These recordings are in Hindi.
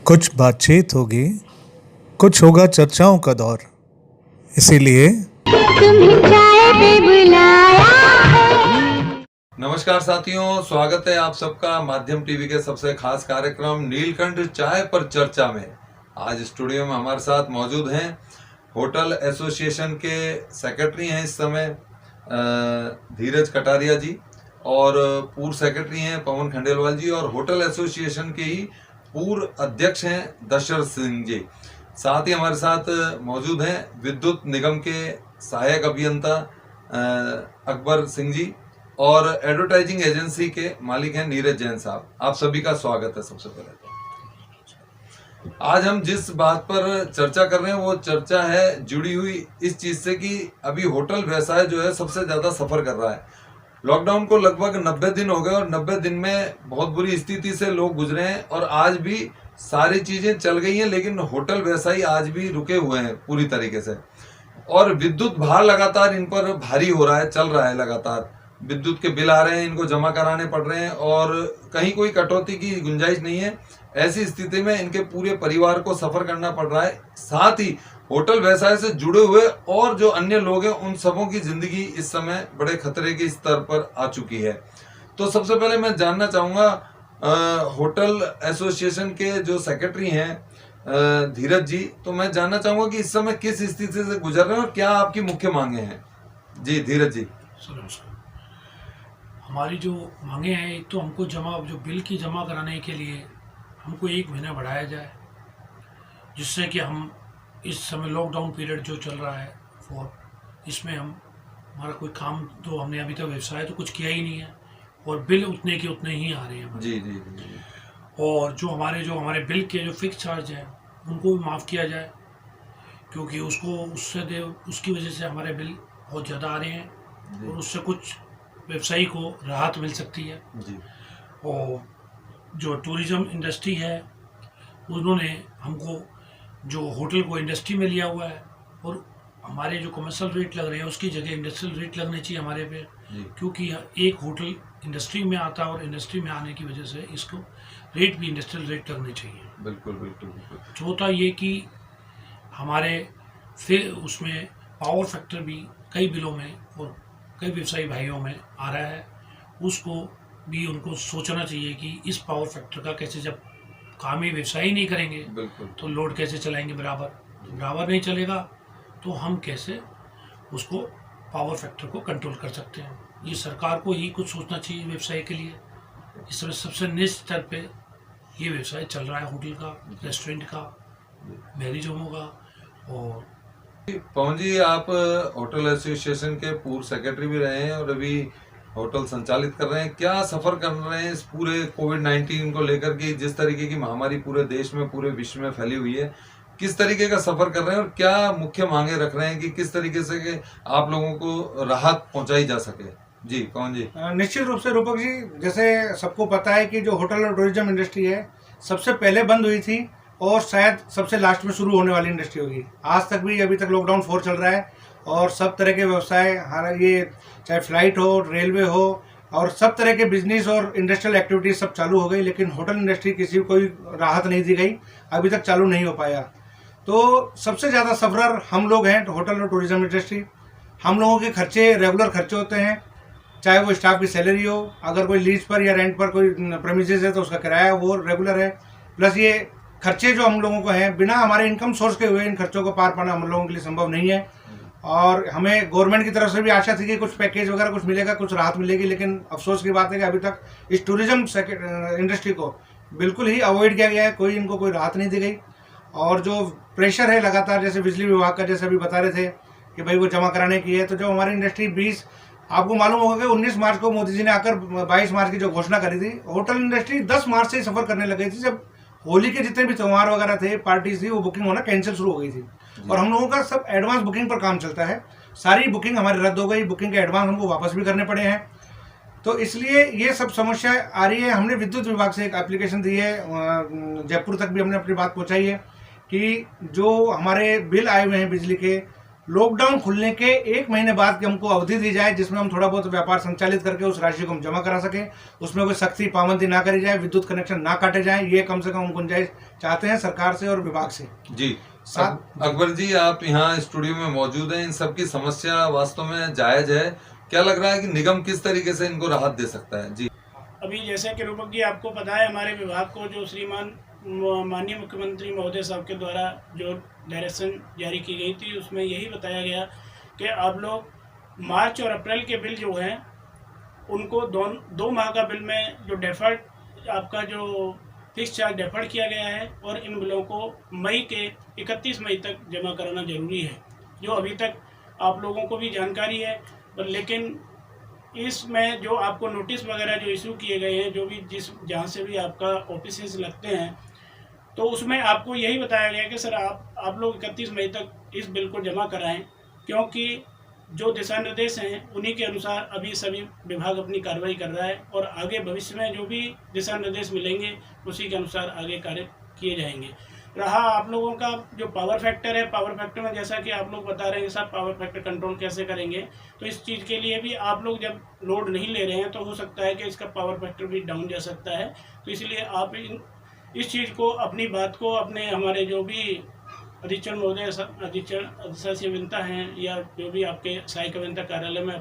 कुछ बातचीत होगी, कुछ होगा चर्चाओं का दौर। इसीलिए तुम्हें चाय पे बुलाया है। नमस्कार साथियों, स्वागत है आप सबका माध्यम टीवी के सबसे खास कार्यक्रम नीलकंठ चाय पर चर्चा में। आज स्टूडियो में हमारे साथ मौजूद हैं होटल एसोसिएशन के सेक्रेटरी हैं इस समय धीरज कटारिया जी, और पूर्व सेक्रेटरी हैं पवन खंडेलवाल जी, और होटल एसोसिएशन के ही पूर्व अध्यक्ष हैं दशरथ सिंह जी। साथ ही हमारे साथ मौजूद हैं विद्युत निगम के सहायक अभियंता अकबर सिंह जी, और एडवर्टाइजिंग एजेंसी के मालिक हैं नीरज जैन साहब। आप सभी का स्वागत है। सबसे पहले तो आज हम जिस बात पर चर्चा कर रहे हैं वो चर्चा है जुड़ी हुई इस चीज से कि अभी होटल व्यवसाय जो है सबसे ज्यादा सफर कर रहा है। लॉकडाउन को लगभग 90 दिन हो गए और 90 दिन में बहुत बुरी स्थिति से लोग गुजरे हैं, और आज भी सारी चीजें चल गई हैं, लेकिन होटल व्यवसायी आज भी रुके हुए हैं पूरी तरीके से। और विद्युत भार लगातार इन पर भारी हो रहा है, चल रहा है लगातार। विद्युत के बिल आ रहे हैं, इनको जमा कराने पड़ रहे हैं, और कहीं कोई कटौती की गुंजाइश नहीं है। ऐसी स्थिति में इनके पूरे परिवार को सफर करना पड़ रहा है। साथ ही होटल व्यवसाय से जुड़े हुए और जो अन्य लोग हैं उन सबों की जिंदगी इस समय बड़े खतरे के स्तर पर आ चुकी है। तो सबसे पहले मैं जानना चाहूंगा होटल एसोसिएशन के जो सेक्रेटरी हैं धीरज जी, तो मैं जानना चाहूंगा कि इस समय किस स्थिति से गुजर रहे हैं और क्या आपकी मुख्य मांगे हैं। जी धीरज जी। नमस्कार। हमारी जो मांगे हैं, एक तो हमको जो बिल की जमा कराने के लिए हमको 1 महीना बढ़ाया जाए, जिससे कि हम इस समय लॉकडाउन पीरियड जो चल रहा है इसमें हमारा कोई काम तो हमने अभी तक व्यवसाय तो कुछ किया ही नहीं है, और बिल उतने के उतने ही आ रहे हैं जी जी जी। और जो हमारे बिल के जो फिक्स चार्ज हैं उनको भी माफ़ किया जाए, क्योंकि उसकी वजह से हमारे बिल बहुत ज़्यादा आ रहे हैं और उससे कुछ व्यवसायी को राहत मिल सकती है जी। और जो टूरिज़्म इंडस्ट्री है उन्होंने हमको जो होटल को इंडस्ट्री में लिया हुआ है, और हमारे जो कमर्शियल रेट लग रहे हैं उसकी जगह इंडस्ट्रियल रेट लगने चाहिए हमारे पे, क्योंकि एक होटल इंडस्ट्री में आता है और इंडस्ट्री में आने की वजह से इसको रेट भी इंडस्ट्रियल रेट लगने चाहिए। बिल्कुल बिल्कुल बिल्कुल। चौथा ये कि हमारे फिर उसमें पावर फैक्टर भी कई बिलों में और कई व्यवसायी भाइयों में आ रहा है, उसको भी उनको सोचना चाहिए कि इस पावर फैक्टर का कैसे, जब काम ही व्यवसायी नहीं करेंगे बिल्कुल तो लोड कैसे चलाएंगे, बराबर नहीं चलेगा तो हम कैसे उसको पावर फैक्टर को कंट्रोल कर सकते हैं। ये सरकार को ही कुछ सोचना चाहिए व्यवसाय के लिए। इस समय सबसे निम्न स्तर पे ये व्यवसाय चल रहा है, होटल का, रेस्टोरेंट का, मैरिज होमों का। और पवन जी, आप होटल एसोसिएशन के पूर्व सेक्रेटरी भी रहे हैं और अभी होटल संचालित कर रहे हैं। क्या सफर कर रहे हैं इस पूरे कोविड-19 को लेकर के, जिस तरीके की महामारी पूरे देश में पूरे विश्व में फैली हुई है, किस तरीके का सफर कर रहे हैं और क्या मुख्य मांगे रख रहे हैं कि किस तरीके से कि आप लोगों को राहत पहुंचाई जा सके। जी पवन जी। निश्चित रूप से रूपक जी, जैसे सबको पता है कि जो होटल और टूरिज्म इंडस्ट्री है सबसे पहले बंद हुई थी और शायद सबसे लास्ट में शुरू होने वाली इंडस्ट्री होगी। आज तक भी अभी तक लॉकडाउन 4 चल रहा है और सब तरह के व्यवसाय, ये चाहे फ्लाइट हो, रेलवे हो, और सब तरह के बिजनेस और इंडस्ट्रियल एक्टिविटीज सब चालू हो गई, लेकिन होटल इंडस्ट्री किसी को कोई राहत नहीं दी गई, अभी तक चालू नहीं हो पाया। तो सबसे ज़्यादा सफरर हम लोग हैं होटल और टूरिज्म इंडस्ट्री। हम लोगों के खर्चे रेगुलर खर्चे होते हैं, चाहे वो स्टाफ की सैलरी हो, अगर कोई लीज पर या रेंट पर कोई प्रेमिसेस है तो उसका किराया वो रेगुलर है, प्लस ये खर्चे जो हम लोगों को हैं बिना हमारे इनकम सोर्स के हुए इन खर्चों को पार पाना हम लोगों के लिए संभव नहीं है। और हमें गवर्नमेंट की तरफ से भी आशा थी कि कुछ पैकेज वगैरह कुछ मिलेगा, कुछ राहत मिलेगी, लेकिन अफसोस की बात है कि अभी तक इस टूरिज्म इंडस्ट्री को बिल्कुल ही अवॉइड किया गया है, इनको कोई राहत नहीं दी गई। और जो प्रेशर है लगातार, जैसे बिजली विभाग का जैसे अभी बता रहे थे कि भाई वो जमा कराने की है, तो जो हमारी इंडस्ट्री आपको मालूम होगा कि 19 मार्च को मोदी जी ने आकर 22 मार्च की जो घोषणा करी थी, होटल इंडस्ट्री 10 मार्च से ही सफर करने लग गई थी। जब होली के जितने भी त्यौहार वगैरह थे, पार्टीज थी, वो बुकिंग होना कैंसिल शुरू हो गई थी, और हम लोगों का सब एडवांस बुकिंग पर काम चलता है। सारी बुकिंग हमारी रद्द हो गई, बुकिंग के एडवांस हमको वापस भी करने पड़े हैं। तो इसलिए ये सब समस्या आ रही है। हमने विद्युत विभाग से एक एप्लीकेशन दी है, जयपुर तक भी हमने अपनी बात पहुंचाई है कि जो हमारे बिल आए हुए हैं बिजली के, लॉकडाउन खुलने के 1 महीने बाद की हमको अवधि दी जाए, जिसमें हम थोड़ा बहुत व्यापार संचालित करके उस राशि को हम जमा करा सकें। उसमें कोई सख्ती पाबंदी ना करी जाए, विद्युत कनेक्शन ना काटे जाए, ये कम से कम हम गुंजाइश चाहते हैं सरकार से और विभाग से। जी साथ अकबर जी, आप यहाँ स्टूडियो में मौजूद हैं, इन सब की समस्या वास्तव में जायज है। क्या लग रहा है कि निगम किस तरीके से इनको राहत दे सकता है? जी अभी जैसे कि रूपक जी आपको पता है, हमारे विभाग को जो श्रीमान माननीय मुख्यमंत्री महोदय साहब के द्वारा जो डायरेक्शन जारी की गई थी, उसमें यही बताया गया कि आप लोग मार्च और अप्रैल के बिल जो हैं उनको 2 माह का बिल में जो डेफर्ड आपका जो फिक्स चार्ज डेफर्ड किया गया है, और इन बिलों को मई के 31 मई तक जमा कराना जरूरी है, जो अभी तक आप लोगों को भी जानकारी है। लेकिन इसमें जो आपको नोटिस वगैरह जो इशू किए गए हैं, जो भी जहाँ से भी आपका ऑफिसेज लगते हैं, तो उसमें आपको यही बताया गया कि सर आप लोग 31 मई तक इस बिल को जमा कराएं, क्योंकि जो दिशा निर्देश हैं उन्हीं के अनुसार अभी सभी विभाग अपनी कार्रवाई कर रहा है, और आगे भविष्य में जो भी दिशा निर्देश मिलेंगे उसी के अनुसार आगे कार्य किए जाएंगे। रहा आप लोगों का जो पावर फैक्टर है, पावर फैक्टर में जैसा कि आप लोग बता रहे हैं साहब, पावर फैक्टर कंट्रोल कैसे करेंगे, तो इस चीज़ के लिए भी आप लोग जब लोड नहीं ले रहे हैं तो हो सकता है कि इसका पावर फैक्टर भी डाउन जा सकता है। तो इसलिए आप इस चीज़ को, अपनी बात को अपने हमारे जो भी अधीक्षण महोदय, अधीक्षण अधिशासी अभियंता हैं, या जो भी आपके सहायक अभियंता कार्यालय में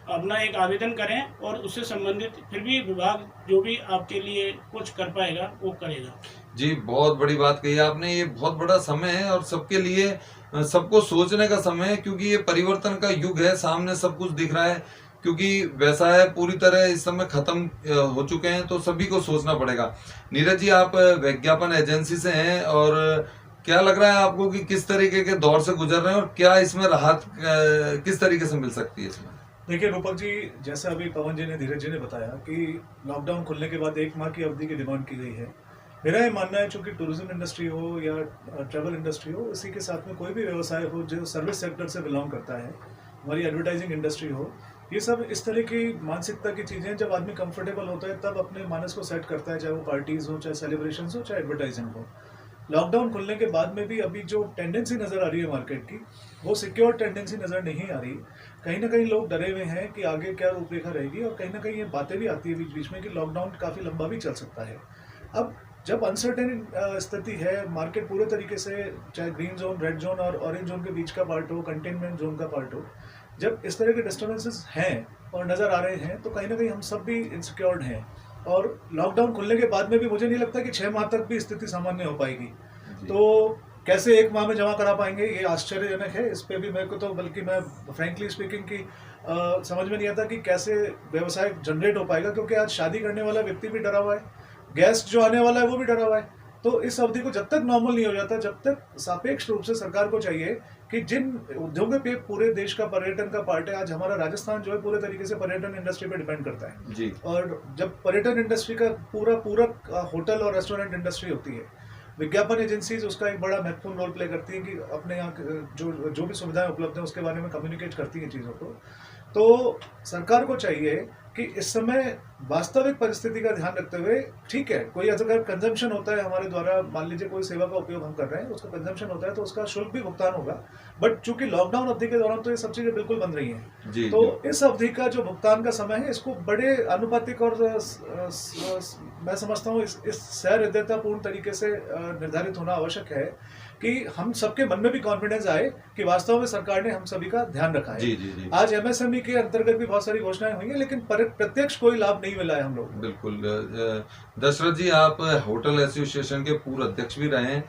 अपना एक आवेदन करें, और उससे संबंधित फिर भी विभाग जो भी आपके लिए कुछ कर पाएगा वो करेगा। जी बहुत बड़ी बात कही आपने। ये बहुत बड़ा समय है और सबके लिए सबको सोचने का समय है, क्योंकि ये परिवर्तन का युग है। सामने सब कुछ दिख रहा है, क्योंकि वैसा है पूरी तरह इस समय खत्म हो चुके हैं, तो सभी को सोचना पड़ेगा। नीरज जी, आप विज्ञापन एजेंसी से हैं, और क्या लग रहा है आपको कि किस तरीके के दौर से गुजर रहे हैं, और क्या इसमें राहत किस तरीके से मिल सकती है इसमें? देखिए रूपक जी, जैसे अभी पवन जी ने, धीरज जी ने बताया कि लॉकडाउन खुलने के बाद 1 माह की अवधि की डिमांड की गई है। मेरा ये मानना है, चूंकि टूरिज्म इंडस्ट्री हो या ट्रैवल इंडस्ट्री हो, इसी के साथ में कोई भी व्यवसाय हो जो सर्विस सेक्टर से बिलोंग करता है, हमारी एडवर्टाइजिंग इंडस्ट्री हो, ये सब इस तरह की मानसिकता की चीज़ें, जब आदमी कंफर्टेबल होता है तब अपने मानस को सेट करता है, चाहे वो पार्टीज़ हो, चाहे सेलिब्रेशन हो, चाहे एडवर्टाइजिंग हो। लॉकडाउन खुलने के बाद में भी अभी जो टेंडेंसी नज़र आ रही है मार्केट की, वो सिक्योर टेंडेंसी नज़र नहीं आ रही। कहीं ना कहीं लोग डरे हुए हैं कि आगे क्या रूपरेखा रहेगी, और कहीं ना कहीं ये बातें भी आती है बीच बीच में कि लॉकडाउन काफ़ी लंबा भी चल सकता है। अब जब अनसर्टेन स्थिति है, मार्केट पूरे तरीके से, चाहे ग्रीन जोन, रेड जोन और ऑरेंज जोन के बीच का पार्ट हो, कंटेनमेंट जोन का पार्ट हो, जब इस तरह के डिस्टर्बेंसेस हैं और नज़र आ रहे हैं, तो कहीं ना कहीं हम सब भी इनसिक्योर्ड हैं। और लॉकडाउन खुलने के बाद में भी मुझे नहीं लगता कि 6 माह तक भी स्थिति सामान्य हो पाएगी। तो कैसे 1 माह में जमा करा पाएंगे, ये आश्चर्यजनक है। इस पे भी मेरे को तो, बल्कि मैं फ्रैंकली स्पीकिंग की समझ में नहीं आता कि कैसे व्यवसाय जनरेट हो पाएगा, क्योंकि आज शादी करने वाला व्यक्ति भी डरा हुआ है, गेस्ट जो आने वाला है वो भी डरा हुआ है। तो इस अवधि को जब तक नॉर्मल नहीं हो जाता, जब तक सापेक्ष रूप से सरकार को चाहिए कि जिन उद्योगों पे पूरे देश का पर्यटन का पार्ट है, आज हमारा राजस्थान जो है पूरे तरीके से पर्यटन इंडस्ट्री पे डिपेंड करता है जी। और जब पर्यटन इंडस्ट्री का पूरक होटल और रेस्टोरेंट इंडस्ट्री होती है, विज्ञापन एजेंसीज उसका एक बड़ा महत्वपूर्ण रोल प्ले करती हैं कि अपने यहाँ जो भी सुविधाएं उपलब्ध हैं उसके बारे में कम्युनिकेट करती हैं चीज़ों को। तो सरकार को चाहिए कि इस समय वास्तविक परिस्थिति का ध्यान रखते हुए, ठीक है, कोई अगर कंजम्पशन होता है हमारे द्वारा, मान लीजिए कोई सेवा का उपयोग हम कर रहे हैं, उसका कंजम्पशन होता है तो उसका शुल्क भी भुगतान होगा। बट चूंकि लॉकडाउन अवधि के दौरान तो ये सब चीज़ें बिल्कुल बंद रही हैं, तो इस अवधि का जो भुगतान का समय है, इसको बड़े अनुपातिक और मैं समझता हूँ इस सहृदयतापूर्ण तरीके से निर्धारित होना आवश्यक है कि हम सबके मन में भी कॉन्फिडेंस आए कि वास्तव में सरकार ने हम सभी का ध्यान रखा है। जी। आज एमएसएमई के अंतर्गत भी बहुत सारी घोषणाएं हुई हैं, लेकिन प्रत्यक्ष कोई लाभ नहीं मिला है हम लोग। बिल्कुल। दशरथ जी, आप होटल एसोसिएशन के पूर्व अध्यक्ष भी रहे हैं,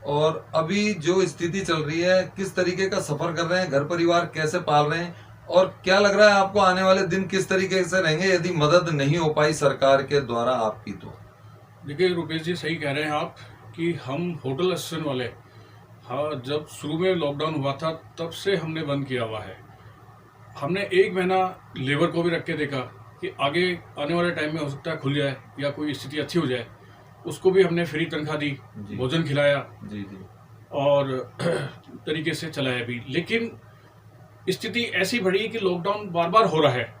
और अभी जो स्थिति चल रही है, किस तरीके का सफर कर रहे हैं, घर परिवार कैसे पाल रहे हैं, और क्या लग रहा है आपको आने वाले दिन किस तरीके से रहेंगे यदि मदद नहीं हो पाई सरकार के द्वारा आपकी? तो देखिए रुपेश जी, सही कह रहे हैं आप कि हम होटल एसोसिएशन वाले, हाँ, जब शुरू में लॉकडाउन हुआ था तब से हमने बंद किया हुआ है। हमने 1 महीना लेबर को भी रख के देखा कि आगे आने वाले टाइम में हो सकता है खुल जाए या कोई स्थिति अच्छी हो जाए, उसको भी हमने फ्री तनख्वाह दी, भोजन खिलाया जी और तरीके से चलाया भी। लेकिन स्थिति ऐसी बढ़ी कि लॉकडाउन बार बार हो रहा है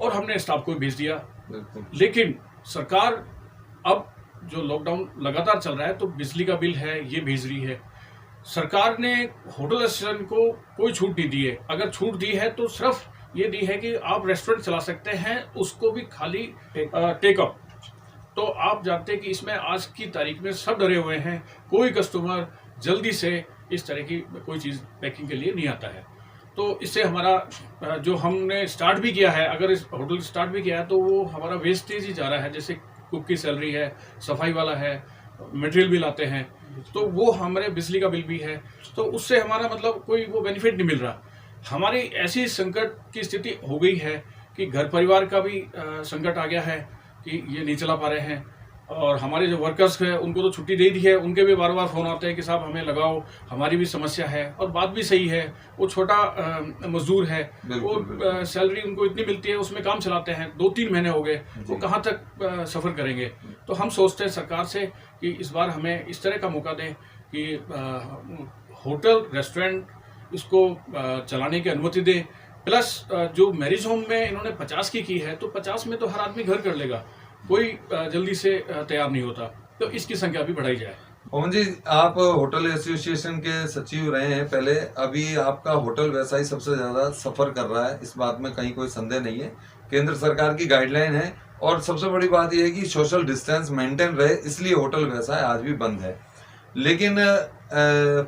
और हमने स्टाफ को भी भेज दिया। लेकिन सरकार अब जो लॉकडाउन लगातार चल रहा है तो बिजली का बिल है ये भेज रही है, सरकार ने होटल एसोसिएशन को कोई छूट नहीं दी है। अगर छूट दी है तो सिर्फ ये दी है कि आप रेस्टोरेंट चला सकते हैं, उसको भी खाली टेकअप। तो आप जानते हैं कि इसमें आज की तारीख में सब डरे हुए हैं, कोई कस्टमर जल्दी से इस तरह की कोई चीज़ पैकिंग के लिए नहीं आता है। तो इससे हमारा जो हमने स्टार्ट भी किया है, अगर इस होटल स्टार्ट भी किया है तो वो हमारा वेस्टेज ही जा रहा है। जैसे कुक की सैलरी है, सफाई वाला है, मटेरियल बिल आते हैं, तो वो हमारे बिजली का बिल भी है, तो उससे हमारा मतलब कोई वो बेनिफिट नहीं मिल रहा। हमारी ऐसी संकट की स्थिति हो गई है कि घर परिवार का भी संकट आ गया है कि ये नहीं चला पा रहे हैं। और हमारे जो वर्कर्स हैं उनको तो छुट्टी दे दी है, उनके भी बार बार फ़ोन आते हैं कि साहब हमें लगाओ, हमारी भी समस्या है। और बात भी सही है, वो छोटा मजदूर है, वो सैलरी उनको इतनी मिलती है, उसमें काम चलाते हैं, 2-3 महीने हो गए, वो कहाँ तक सफ़र करेंगे। तो हम सोचते हैं सरकार से कि इस बार हमें इस तरह का मौका दें कि होटल रेस्टोरेंट इसको चलाने की अनुमति दें। प्लस जो मैरिज होम में इन्होंने 50 की है, तो 50 में तो हर आदमी घर कर लेगा, कोई जल्दी से तैयार नहीं होता, तो इसकी संख्या भी बढ़ाई जाए। पवन जी, आप होटल एसोसिएशन के सचिव रहे हैं पहले, अभी आपका होटल व्यवसाय सबसे ज्यादा सफर कर रहा है, इस बात में कहीं कोई संदेह नहीं है। केंद्र सरकार की गाइडलाइन है और सबसे बड़ी बात यह है कि सोशल डिस्टेंस मेंटेन रहे, इसलिए होटल व्यवसाय आज भी बंद है। लेकिन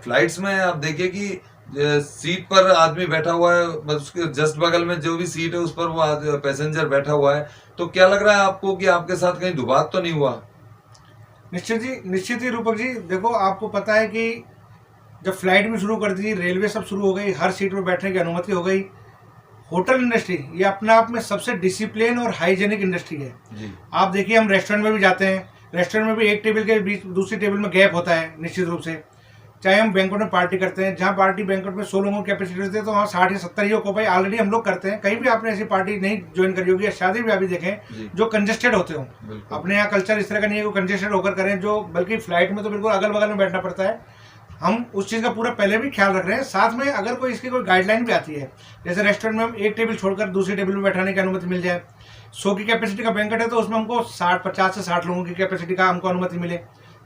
फ्लाइट्स में आप देखिए कि सीट पर आदमी बैठा हुआ है, उसके जस्ट बगल में जो भी सीट है उस पर वो पैसेंजर बैठा हुआ है, तो क्या लग रहा है आपको कि आपके साथ कहीं दुबात तो नहीं हुआ? निश्चित ही रूपक जी, देखो आपको पता है कि जब फ्लाइट भी शुरू कर दी, रेलवे सब शुरू हो गई, हर सीट पर बैठने की अनुमति हो गई। होटल इंडस्ट्री ये अपने आप में सबसे डिसिप्लिन और हाइजेनिक इंडस्ट्री है जी। आप देखिए, हम रेस्टोरेंट में भी जाते हैं, रेस्टोरेंट में भी एक टेबल के बीच दूसरी टेबल में गैप होता है निश्चित रूप से। चाहे हम बैंक्वेट में पार्टी करते हैं, जहाँ पार्टी बैंक्वेट में 100 लोगों की कैपेसिटी होती है, तो वहाँ 60 या 70 ही को भाई ऑलरेडी हम लोग करते हैं। कहीं भी आपने ऐसी पार्टी नहीं ज्वाइन करी होगी या शादी भी अभी देखें जो कंजेस्टेड होते हो। अपने यहाँ कल्चर इस तरह का नहीं है कि कंजेस्टेड होकर करें, जो बल्कि फ्लाइट में तो बिल्कुल अगल बगल में बैठना पड़ता है। हम उस चीज़ का पूरा पहले भी ख्याल रख रहे हैं। साथ में अगर कोई इसकी कोई गाइडलाइन भी आती है, जैसे रेस्टोरेंट में हम एक टेबल छोड़कर दूसरी टेबल में बैठाने की अनुमति मिल जाए। 100 की कैपेसिटी का बैंक्वेट है तो उसमें हमको 50 से 60 लोगों की कैपेसिटी का हमको अनुमति मिले,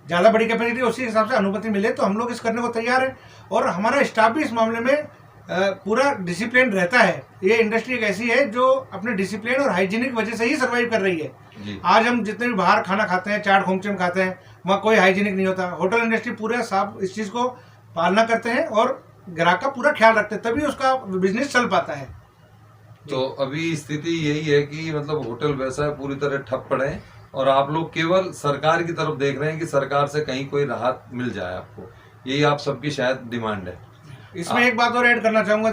ज़्यादा बड़ी कैपेसिटी उसी हिसाब से अनुमति मिले, तो हम लोग इस करने को तैयार हैं। और हमारा स्टाफ भी इस मामले में पूरा डिसिप्लिन रहता है। ये इंडस्ट्री एक ऐसी है जो अपने डिसिप्लिन और हाइजीनिक वजह से ही सर्वाइव कर रही है। आज हम जितने भी बाहर खाना खाते हैं, चाट खोमचे में खाते हैं, वहाँ कोई हाइजीनिक नहीं होता। होटल इंडस्ट्री पूरे साफ इस चीज़ को पालना करते हैं और ग्राहक का पूरा ख्याल रखते हैं, तभी उसका बिजनेस चल पाता है। तो अभी स्थिति यही है कि मतलब होटल व्यवसाय पूरी तरह ठप पड़े हैं और आप लोग केवल सरकार की तरफ देख रहे हैं कि सरकार से कहीं कोई राहत मिल जाए आपको, यही आप सबकी शायद डिमांड है। इसमें एक बात और ऐड करना चाहूंगा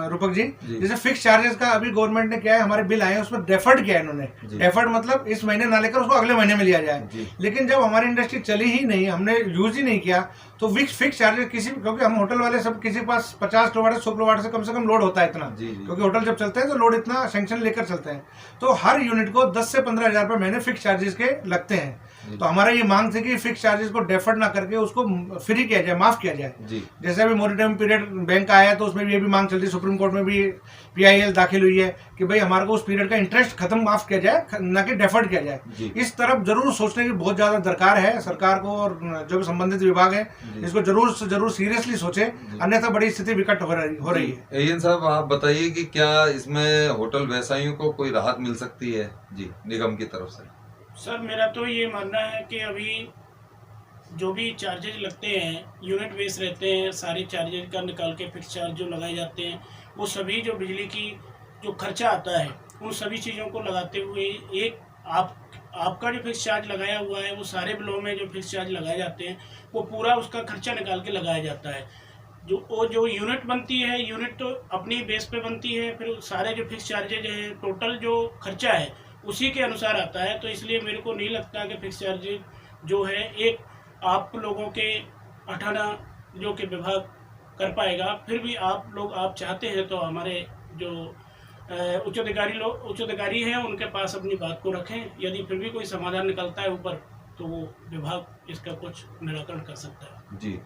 रूपक जी, जैसे फिक्स चार्जेस का अभी गवर्नमेंट ने क्या है, हमारे बिल आए हैं उसमें डेफर्ड किया है इन्होंने। डेफर्ड मतलब इस महीने ना लेकर उसको अगले महीने में लिया जाए। लेकिन जब हमारी इंडस्ट्री चली ही नहीं, हमने यूज ही नहीं किया, तो फिक्स चार्जेस किसी, क्योंकि हम होटल वाले सब किसी के पास 50 किलोवाट 100 किलोवाट से कम लोड होता है इतना, क्योंकि होटल जब चलते हैं तो लोड इतना सैंक्शन लेकर चलते हैं, तो हर यूनिट को 10 से 15 हज़ार रुपये महीने फिक्स चार्जेस के लगते हैं। तो हमारा ये मांग थी कि फिक्स चार्जेस को डेफर्ड ना करके उसको फ्री किया जाए, माफ किया जाए। जैसे अभी मॉनिटरिंग पीरियड बैंक का आया तो उसमें भी ये भी मांग चलती है, सुप्रीम कोर्ट में भी PIL दाखिल हुई है कि भाई हमारे को उस पीरियड का इंटरेस्ट खत्म माफ किया जाए, ना कि डेफर्ड किया जाए। इस तरफ जरूर सोचने की बहुत ज्यादा दरकार है सरकार को, और जो भी संबंधित विभाग है इसको जरूर सीरियसली सोचे, अन्यथा बड़ी स्थिति विकट हो रही है। एएन साहब, आप बताइए कि क्या इसमें होटल व्यवसायियों को कोई राहत मिल सकती है जी निगम की तरफ से? सर, मेरा तो ये मानना है कि अभी जो भी चार्जेज लगते हैं यूनिट बेस रहते हैं, सारे चार्जेज का निकाल के फिक्स चार्ज जो लगाए जाते हैं, वो सभी जो बिजली की जो खर्चा आता है उन सभी चीज़ों को लगाते हुए एक आपका जो फिक्स चार्ज लगाया हुआ है, वो सारे बिलों में जो फिक्स चार्ज लगाए जाते हैं वो पूरा उसका खर्चा निकाल के लगाया जाता है। जो यूनिट बनती है, यूनिट तो अपनी बेस पे बनती है, फिर सारे जो फिक्स चार्जेज हैं, टोटल जो खर्चा है उसी के अनुसार आता है। तो इसलिए मेरे को नहीं लगता कि फिक्स चार्जेज जो है एक आप लोगों के अठाना जो कि विभाग कर पाएगा। फिर भी आप चाहते हैं तो हमारे जो उच्च अधिकारी हैं उनके पास अपनी बात को रखें, यदि फिर भी कोई समाधान निकलता है ऊपर तो वो विभाग इसका कुछ निराकरण कर सकता है। जी,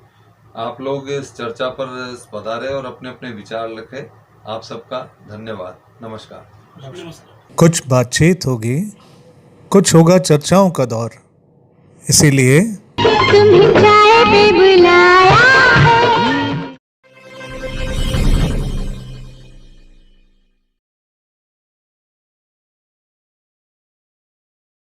आप लोग इस चर्चा पर पधारे और अपने अपने विचार रखें। आप सबका धन्यवाद। नमस्कार। नमस्कार। कुछ बातचीत होगी, कुछ होगा चर्चाओं का दौर, इसीलिए तुम्हें चाय पे बुलाया है।